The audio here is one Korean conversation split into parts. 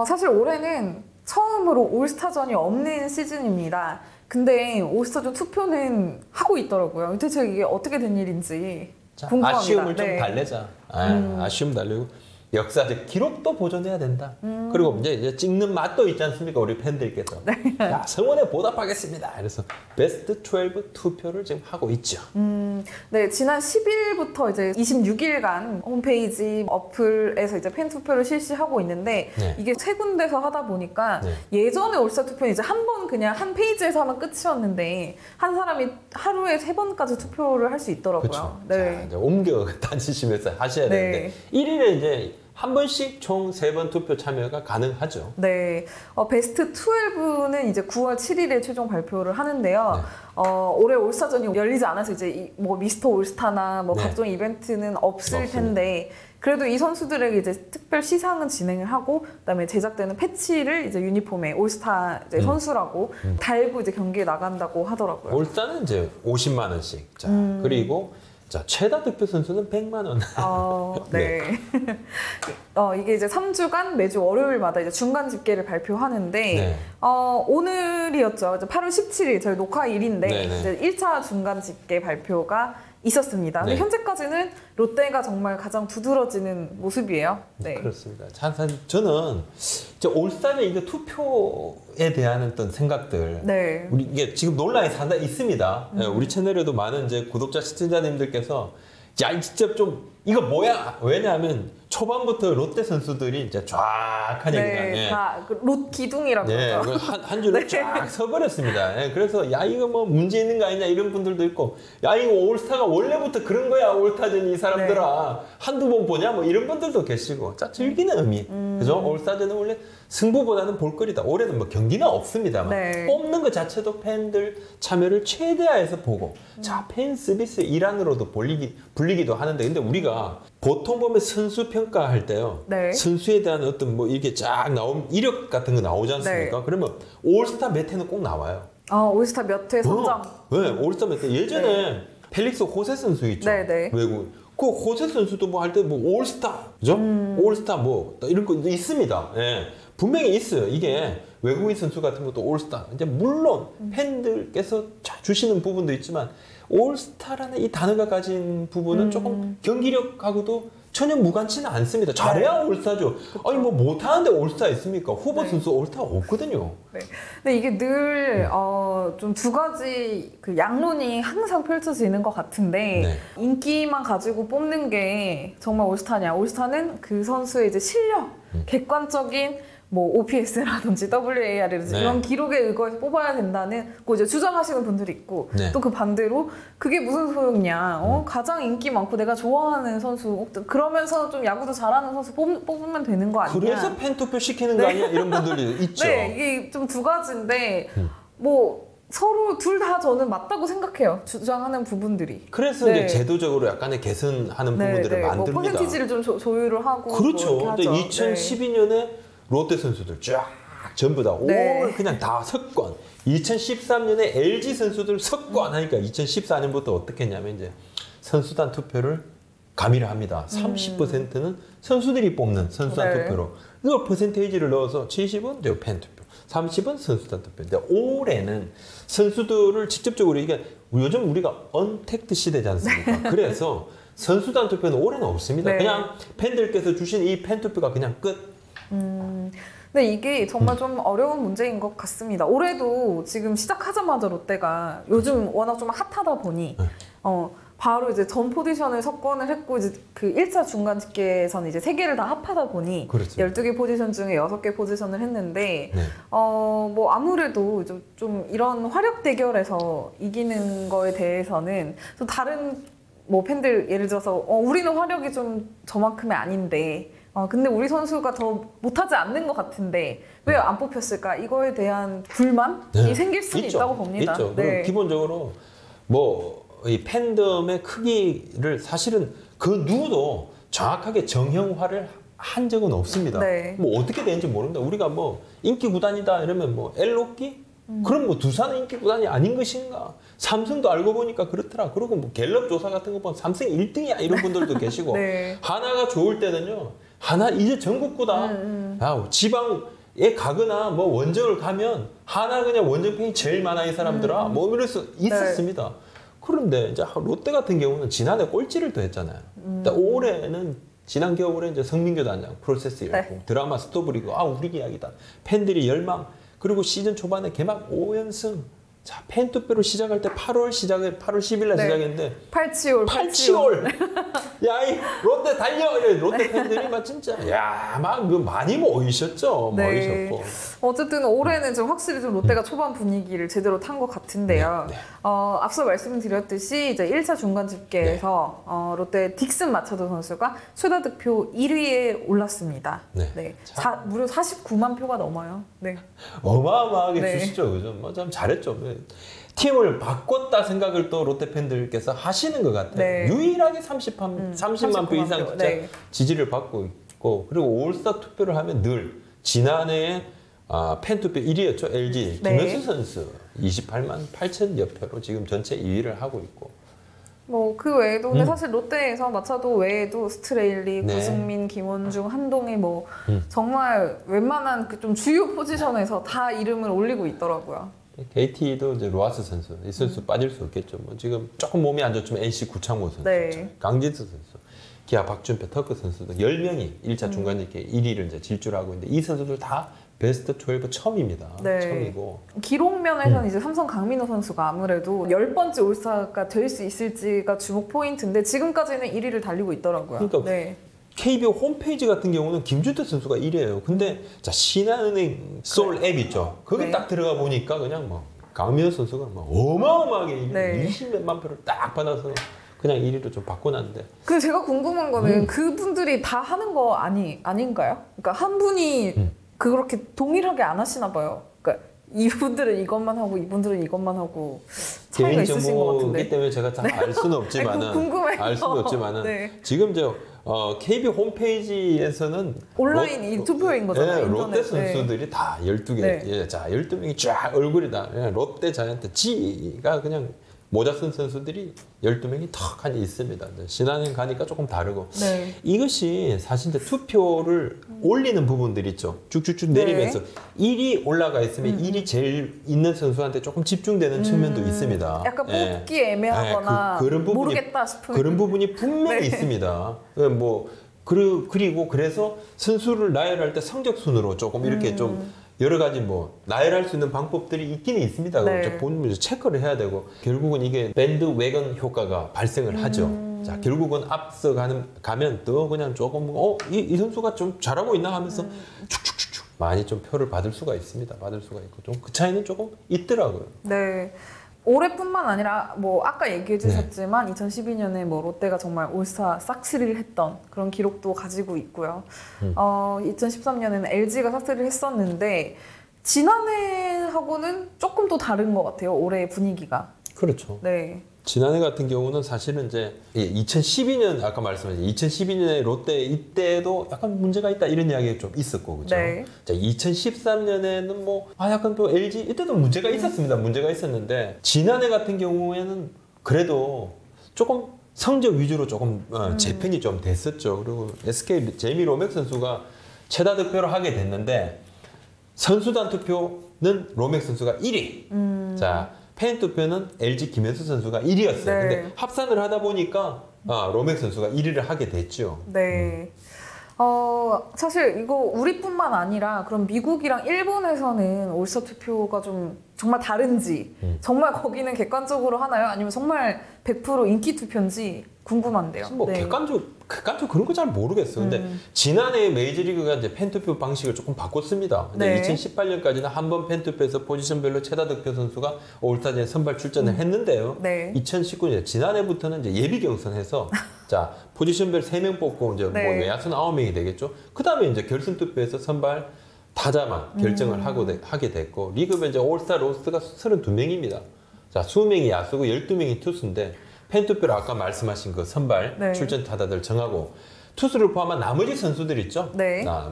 사실 올해는 처음으로 올스타전이 없는 시즌입니다. 근데 올스타전 투표는 하고 있더라고요. 대체 이게 어떻게 된 일인지 궁금합니다. 아쉬움을 좀 달래자. 아쉬움 달래고 역사적 기록도 보존해야 된다. 그리고 이제 찍는 맛도 있지 않습니까? 우리 팬들께서. 네. 야, 성원에 보답하겠습니다. 그래서 베스트 12 투표를 지금 하고 있죠. 네, 지난 10일부터 이제 26일간 홈페이지 어플에서 이제 팬 투표를 실시하고 있는데 네. 이게 세 군데서 하다 보니까 네. 예전에 올스타 투표는 이제 한 번 그냥 한 페이지에서 하면 끝이었는데 한 사람이 하루에 3번까지 투표를 할 수 있더라고요. 그렇죠. 네. 자, 이제 옮겨 다니시면서 하셔야 네. 되는데 1일에 이제 한 번씩 총 3번 투표 참여가 가능하죠. 네, 베스트 12는 이제 9월 7일에 최종 발표를 하는데요. 네. 올해 올스타전이 열리지 않아서 이제 뭐 미스터 올스타나 뭐 네. 각종 이벤트는 없을 없습니다. 텐데 그래도 이 선수들에게 이제 특별 시상은 진행을 하고 그다음에 제작되는 패치를 이제 유니폼에 올스타 이제 선수라고 달고 이제 경기에 나간다고 하더라고요. 올스타는 이제 50만 원씩. 자, 그리고 자, 최다 득표 선수는 100만 원. 네. 이게 이제 3주간 매주 월요일마다 이제 중간 집계를 발표하는데, 네. 오늘이었죠. 이제 8월 17일, 저희 녹화일인데, 네네. 이제 1차 중간 집계 발표가 있었습니다. 근데 네. 현재까지는 롯데가 정말 가장 두드러지는 모습이에요. 네. 그렇습니다. 사실 저는 이제 올스타전 이거 투표에 대한 어떤 생각들, 네. 우리 이게 지금 논란이 상당히 있습니다. 예, 우리 채널에도 많은 이제 구독자 시청자님들께서 야, 직접 좀 이거 뭐야? 왜냐하면 초반부터 롯데 선수들이 이제 쫙하니 그냥 네, 예. 다 롯 기둥이라고 네, 하죠. 한 줄로 네. 쫙 서버렸습니다. 예, 그래서 야 이거 뭐 문제 있는 거 아니냐 이런 분들도 있고 야 이거 올스타가 원래부터 그런 거야 올스타전이 이 사람들아 네. 한두 번 보냐 뭐 이런 분들도 계시고 자 즐기는 의미 그죠? 올스타전은 원래 승부보다는 볼거리다. 올해는 뭐 경기는 없습니다만 네. 뽑는 것 자체도 팬들 참여를 최대화해서 보고 자 팬 서비스 일환으로도 불리기도 하는데 근데 우리가 보통 보면 선수 평가할 때요. 네. 선수에 대한 어떤 뭐 이렇게 쫙 나온 이력 같은 거 나오지 않습니까? 네. 그러면 올스타 몇 회는 꼭 나와요. 올스타 몇 회 선정. 네, 올스타 몇 회. 예전에 펠릭스 호세 선수 있죠. 네, 네. 외국. 그 호세 선수도 뭐 할 때 뭐 올스타, 그죠? 올스타 뭐 이런 거 있습니다. 예. 분명히 있어요. 이게 외국인 선수 같은 것도 올스타. 이제 물론 팬들께서 주시는 부분도 있지만 올스타라는 이 단어가 가진 부분은 조금 경기력하고도 전혀 무관치는 않습니다. 잘해야 올스타죠. 아니 뭐 못하는데 올스타 있습니까? 후보 선수 올스타 없거든요. 네. 근데 이게 늘 좀 두 가지 그 양론이 항상 펼쳐지는 것 같은데 네. 인기만 가지고 뽑는 게 정말 올스타냐? 올스타는 그 선수의 이제 실력, 객관적인 뭐 OPS라든지 WAR이라든지 네. 이런 기록에 의거해서 뽑아야 된다는 거 이제 주장하시는 분들이 있고 네. 또 그 반대로 그게 무슨 소용이냐? 가장 인기 많고 내가 좋아하는 선수 그러면서 좀 야구도 잘하는 선수 뽑으면 되는 거 아니냐? 그래서 팬투표 시키는 거 아니야? 이런 분들이 있죠. 네, 이게 좀 두 가지인데 뭐 서로 둘 다 저는 맞다고 생각해요. 주장하는 부분들이. 그래서 네. 이제 제도적으로 약간의 개선하는 부분들을 뭐 만듭니다. 퍼센티지를 좀 조율을 하고 그렇죠. 뭐 근데 이렇게 하죠. 2012년에 롯데 선수들 쫙 전부 다 네. 올 그냥 다 석권. 2013년에 LG 선수들 석권 하니까 2014년부터 어떻게 했냐면 이제 선수단 투표를 가미를 합니다. 30%는 선수들이 뽑는 선수단 네. 투표로. 이걸 퍼센테이지를 넣어서 70은 이제 팬 투표, 30은 선수단 투표. 근데 올해는 선수들을 직접적으로 이게 요즘 우리가 언택트 시대지 않습니까? 그래서 선수단 투표는 올해는 없습니다. 네. 그냥 팬들께서 주신 이 팬 투표가 그냥 끝. 근데 이게 정말 좀 어려운 문제인 것 같습니다. 올해도 지금 시작하자마자 롯데가 요즘 워낙 좀 핫하다 보니 바로 이제 전 포지션을 석권을 했고 이제 그 1차 중간 집계에서는 이제 3개를 다 합하다 보니 그렇죠. 12개 포지션 중에 6개 포지션을 했는데 네. 뭐 아무래도 좀 이런 화력 대결에서 이기는 거에 대해서는 좀 다른 뭐 팬들 예를 들어서 우리는 화력이 좀 저만큼이 아닌데 근데 우리 선수가 더 못하지 않는 것 같은데 왜 안 뽑혔을까? 이거에 대한 불만이 네. 생길 수는 있죠. 있다고 봅니다. 있죠. 네. 그럼 기본적으로 뭐 이 팬덤의 크기를 사실은 그 누구도 정확하게 정형화를 한 적은 없습니다. 네. 뭐 어떻게 되는지 모릅니다. 우리가 뭐 인기 구단이다 이러면 뭐 엘로끼? 그럼 뭐 두산은 인기 구단이 아닌 것인가? 삼성도 알고 보니까 그렇더라. 그리고 뭐 갤럽 조사 같은 거 보면 삼성이 1등이야 이런 분들도 계시고 네. 하나가 좋을 때는요. 하나 이제 전국구다. 야, 지방에 가거나 뭐 원정을 가면 하나 그냥 원정 팬이 제일 많아 이 사람들아. 뭐 이래서 있었습니다. 네. 그런데 이제 롯데 같은 경우는 지난해 꼴찌를 또 했잖아요. 올해는 지난 겨울에 이제 성민교 단장 프로세스 열고 드라마 스토브리그 우리 이야기다. 팬들이 열망. 그리고 시즌 초반에 개막 5연승. 자, 팬투표로 시작할 때 8월 10일 날 시작했는데 8치올 야, 이 롯데 달려! 롯데 팬들이 막 진짜 막 많이 모이셨죠. 모이셨고. 어쨌든 올해는 좀 확실히 좀 롯데가 초반 분위기를 제대로 탄 것 같은데요. 앞서 말씀드렸듯이 이제 1차 중간 집계에서 롯데 딕슨 마차도 선수가 최다 득표 1위에 올랐습니다. 무려 49만 표가 넘어요. 어마어마하게 주시죠. 그죠? 뭐 참 잘했죠. 팀을 바꿨다 생각을 또 롯데 팬들께서 하시는 것 같아요. 유일하게 30만 표 이상 진짜 지지를 받고 있고, 그리고 올스타 투표를 하면 늘 지난해에 팬투표 1위였죠. LG 김현수 선수 28만 8천여 표로 지금 전체 2위를 하고 있고. 뭐 그 외에도 근데 사실 롯데에서 마차도 외에도 스트레일리, 구승민, 김원중, 한동희 뭐 정말 웬만한 그 좀 주요 포지션에서 다 이름을 올리고 있더라고요. KT도 이제 로하스 선수, 이 선수 빠질 수 없겠죠. 뭐 지금 조금 몸이 안 좋지만 NC 구창모 선수, 강진수 선수, 기아 박준표, 터크 선수도 10명이 1차 중간 집계 1위를 이제 질주하고 있는데 이 선수들 다 베스트 12 처음입니다. 처음이고. 기록면에서는 이제 삼성 강민호 선수가 아무래도 10번째 올스타가 될 수 있을지가 주목 포인트인데 지금까지는 1위를 달리고 있더라고요. 그러니까 KBO 홈페이지 같은 경우는 김준태 선수가 1위예요. 근데 자, 신한은행 소울 앱 있죠. 거기 딱 들어가 보니까 그냥 뭐 강민호 선수가 막 어마어마하게 20몇만 표를 딱 받아서 그냥 1위로 좀 바꿔놨는데. 근데 제가 궁금한 거는 그분들이 다 하는 거 아닌가요? 그러니까 한 분이 그렇게 동일하게 안 하시나 봐요. 그러니까 이분들은 이것만 하고 이분들은 이것만 하고 차이가 있으신 것 같은데. 개인 정보이기 때문에 제가 다 알 수는 없지만은 궁금해요. 지금 KB 홈페이지에서는 온라인 투표인 거잖아요. 롯데 선수들이 다 12개. 자, 12명이 쫙 얼굴이 다 롯데 자이언트 G가 그냥 모자 쓴 선수들이 12명이 턱하니 있습니다. 신한은행 가니까 조금 다르고. 이것이 사실 이제 투표를 올리는 부분들이 있죠. 쭉쭉쭉 내리면서 1위 올라가 있으면 1위 제일 있는 선수한테 조금 집중되는 측면도 있습니다. 약간 뽑기 애매하거나 그런 부분이, 모르겠다 싶은 그런 부분이 분명히 있습니다. 그리고 그래서 선수를 나열할 때 성적순으로 조금 이렇게 좀 여러 가지 뭐 나열할 수 있는 방법들이 있기는 있습니다. 본인이 체크를 해야 되고 결국은 이게 밴드 웨건 효과가 발생을 하죠. 자, 결국은 앞서 가면 또 그냥 조금 이 선수가 좀 잘하고 있나 하면서 축축축축 많이 좀 표를 받을 수가 있습니다. 받을 수가 있고 좀 그 차이는 조금 있더라고요. 올해뿐만 아니라 뭐 아까 얘기해 주셨지만 2012년에 뭐 롯데가 정말 올스타 싹쓸이를 했던 그런 기록도 가지고 있고요. 2013년에는 LG가 싹쓸이를 했었는데 지난해하고는 조금 또 다른 것 같아요. 올해의 분위기가. 그렇죠. 지난해 같은 경우는 사실은 이제 2012년 아까 말씀하신 2012년에 롯데 이때도 약간 문제가 있다 이런 이야기가 좀 있었고 그죠? 자, 2013년에는 뭐 약간 또 LG 이때도 문제가 있었습니다. 문제가 있었는데 지난해 같은 경우에는 그래도 조금 성적 위주로 조금 재편이 좀 됐었죠. 그리고 SK 제이미 로맥 선수가 최다 득표를 하게 됐는데 선수단 투표는 로맥 선수가 1위. 자, 팬 투표는 LG 김현수 선수가 1위였어요. 근데 합산을 하다 보니까 로맥 선수가 1위를 하게 됐죠. 사실 이거 우리뿐만 아니라 그럼 미국이랑 일본에서는 올스타 투표가 좀 정말 다른지 정말 거기는 객관적으로 하나요? 아니면 정말 100% 인기 투표인지 궁금한데요. 뭐 객관적 그런 거 잘 모르겠어요. 근데 지난해 메이저리그가 이제 팬투표 방식을 조금 바꿨습니다. 2018년까지는 한 번 팬투표에서 포지션별로 최다 득표 선수가 올스타전에 선발 출전을 했는데요. 2019년 지난해부터는 이제 예비 경선해서 자, 포지션별 3명 뽑고 이제 뭐 외야수는 9명이 되겠죠. 그다음에 이제 결승 투표에서 선발 타자만 결정을 하게 됐고 리그별 이제 올스타 로스트가 32명입니다. 자, 20명이 야수고 12명이 투수인데 팬투표로 아까 말씀하신 그 선발 출전 타자들 정하고 투수를 포함한 나머지 선수들 있죠.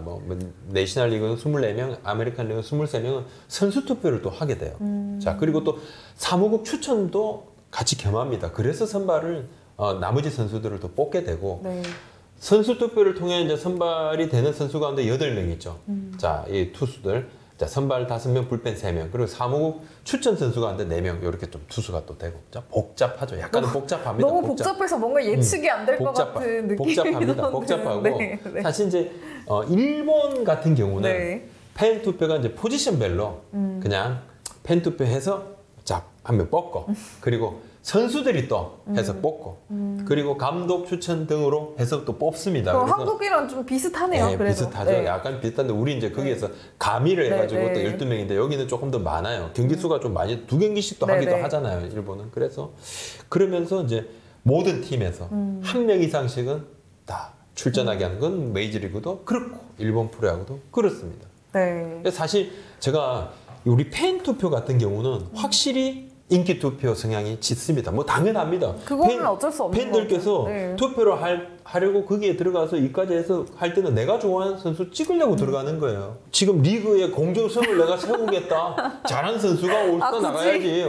뭐 내셔널리그는 24명, 아메리칸 리그는 23명은 선수 투표를 또 하게 돼요. 자, 그리고 또 사무국 추천도 같이 겸합니다. 그래서 선발을 나머지 선수들을 또 뽑게 되고 선수 투표를 통해 이제 선발이 되는 선수 가운데 8명 있죠. 자, 이 투수들. 자, 선발 5명, 불펜 3명. 그리고 사무국 추천 선수 가운데 4명. 이렇게 좀 투수가 또 되고. 자, 복잡하죠. 약간은 복잡합니다. 너무 복잡해서 뭔가 예측이 안 될 것 같은 느낌이 복잡합니다. 드는데. 복잡하고. 네, 네. 사실 이제 일본 같은 경우는 네. 팬 투표가 이제 포지션별로 그냥 팬 투표해서 자, 한 명 뽑고 그리고 선수들이 또 해서 뽑고 그리고 감독 추천 등으로 해서 또 뽑습니다. 그럼 한국이랑 좀 비슷하네요. 네, 그래도. 비슷하죠. 네. 약간 비슷한데 우리 이제 거기에서 가미를 네, 해가지고 네. 또 12명인데 여기는 조금 더 많아요. 경기 수가 좀 많이 2경기씩도 네, 하기도 네. 하잖아요. 일본은. 그래서 그러면서 이제 모든 팀에서 한 명 이상씩은 다 출전하게 하는 건 메이저리그도 그렇고 일본 프로야구도 그렇습니다. 네. 근데 사실 제가 우리 팬 투표 같은 경우는 확실히 인기 투표 성향이 짙습니다. 뭐 당연합니다. 그거는 어쩔 수 없는 팬들께서 거죠. 네. 투표를 하려고 거기에 들어가서 이까지 해서 할 때는 내가 좋아하는 선수 찍으려고 들어가는 거예요. 지금 리그의 공정성을 내가 세우겠다. 잘한 선수가 올스타 굳이? 나가야지.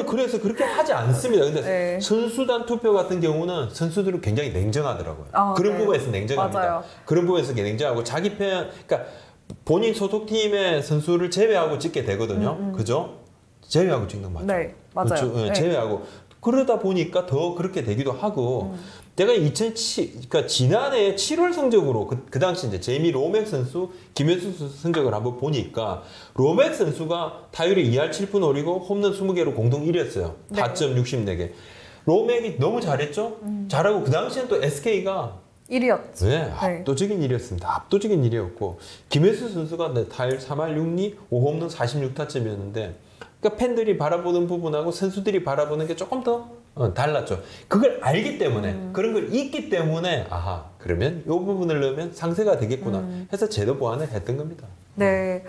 그래서 그렇게 하지 않습니다. 근데 네. 선수단 투표 같은 경우는 선수들은 굉장히 냉정하더라고요. 아, 그런 네. 부분에서 냉정합니다. 맞아요. 그런 부분에서 냉정하고 자기 편, 그러니까 본인 소속팀의 선수를 제외하고 찍게 되거든요. 그죠? 제외하고 찍는 거 맞죠? 네, 맞아요. 그렇죠? 네, 네. 제외하고. 그러다 보니까 더 그렇게 되기도 하고, 내가 그러니까 지난해 7월 성적으로, 그 당시 이제 제이미 로맥 선수, 김현수 선수 성적을 한번 보니까, 로맥 선수가 타율이 2할 7푼 5리고 홈런 20개로 공동 1위였어요. 네. 4.64개. 로맥이 너무 잘했죠? 잘하고, 그 당시엔 또 SK가 1위였죠. 네, 압도적인 일이었습니다. 압도적인 일이었고 김혜수 선수가 타율 3할 6리 5홈런 46타점이었는데 그러니까 팬들이 바라보는 부분하고 선수들이 바라보는 게 조금 더 달랐죠. 그걸 알기 때문에 그런 걸 있기 때문에 아하 그러면 이 부분을 넣으면 상세가 되겠구나 해서 제도 보완을 했던 겁니다. 네.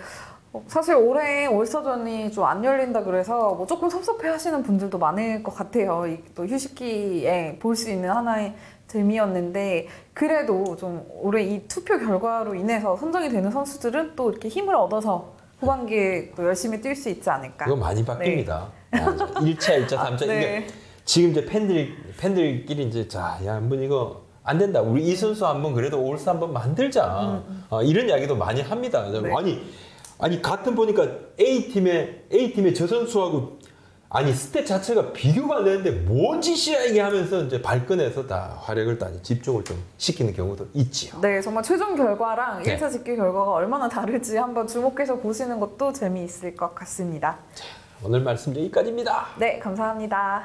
사실 올해 올스타전이 좀 안 열린다 그래서 뭐 조금 섭섭해 하시는 분들도 많을 것 같아요. 또 휴식기에 볼 수 있는 하나의 재미였는데 그래도 좀 올해 이 투표 결과로 인해서 선정이 되는 선수들은 또 이렇게 힘을 얻어서 후반기에 또 열심히 뛸 수 있지 않을까. 그거 많이 바뀝니다. 1차, 2차, 3차 네. 이게 지금 이제 팬들끼리 이제 자, 야, 한번 이거 안 된다. 우리 이 선수 한번 그래도 올스타 한번 만들자. 이런 이야기도 많이 합니다. 네. 아니 같은 보니까 A팀의 저 선수하고 아니 스탯 자체가 비교가 안 되는데 뭔 짓이야 이게 하면서 이제 발끈해서 다 화력을 다 집중을 좀 시키는 경우도 있지요. 네, 정말 최종 결과랑 네. 1차 집계 결과가 얼마나 다를지 한번 주목해서 보시는 것도 재미있을 것 같습니다. 오늘 말씀 여기까지입니다. 네, 감사합니다.